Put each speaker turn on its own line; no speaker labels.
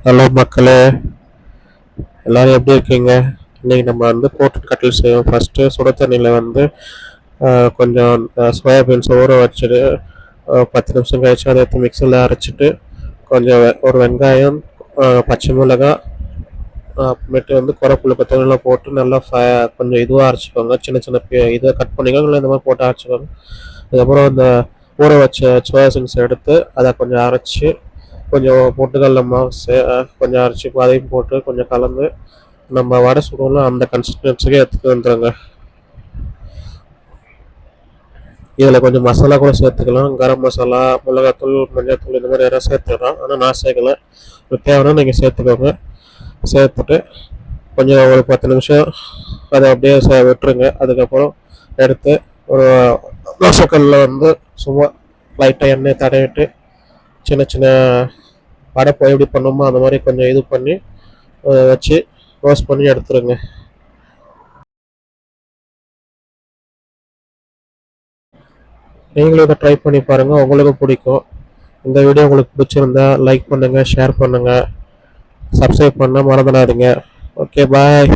Hello மக்களே, எல்லாரும் எப்படி இருக்கீங்க? இன்னைக்கு நம்ம வந்து போட்டு கட்டில் செய்வோம். ஃபஸ்ட்டு சுட தண்ணியில் வந்து கொஞ்சம் சோயாபீன்ஸ் ஊற வச்சுட்டு 10 நிமிஷம் கழிச்சு அதை எடுத்து மிக்சியில் அரைச்சிட்டு கொஞ்சம் ஒரு வெங்காயம், பச்சை மிளகாய், அப்புறமேட்டு வந்து குறப்புள்ள கொத்தமல்லாம் போட்டு நல்லா கொஞ்சம் இதுவாக அரைச்சிக்கோங்க. சின்ன சின்ன இதை கட் பண்ணிக்கோங்க, இல்லை இந்த மாதிரி போட்டு அரைச்சிக்கோங்க. அதுக்கப்புறம் அந்த ஊற வச்ச சோயா சங்ஸ் எடுத்து அதை கொஞ்சம் அரைச்சி கொஞ்சம் பொட்டுக்கடல மாவு கொஞ்சம் அரைச்சி அதையும் போட்டு கொஞ்சம் கலந்து நம்ம வடை சுடுவோம்ல அந்த கன்சிஸ்டன்சிக்கு எடுத்துட்டு வந்துடுங்க. இதில் கொஞ்சம் மசாலா கூட சேர்த்துக்கலாம். கரம் மசாலா, மிளகாத்தூள், மஞ்சள்தூள் இந்த மாதிரி யாராவது சேர்த்துக்கலாம். ஆனால் நான் சேர்க்கல. தேவைன்னா நீங்கள் சேர்த்துக்கோங்க. சேர்த்துட்டு கொஞ்சம் ஒரு 10 நிமிஷம் அதை அப்படியே விட்டுருங்க. அதுக்கப்புறம் எடுத்து ஒரு தோசைக்கல்லில் வந்து சும்மா லைட்டாக எண்ணெய் தடவிட்டு சின்ன சின்ன வடை எப்படி பண்ணுமோ அந்த மாதிரி கொஞ்சம் இது பண்ணி வச்சு ரோஸ்ட் பண்ணி எடுத்துருங்க. நீங்களும் இதை ட்ரை பண்ணி பாருங்கள், உங்களுக்கு பிடிக்கும். இந்த வீடியோ உங்களுக்கு பிடிச்சிருந்தா லைக் பண்ணுங்கள், ஷேர் பண்ணுங்கள், சப்ஸ்கிரைப் பண்ண மறந்துடாதீங்க. ஓகே, பாய்.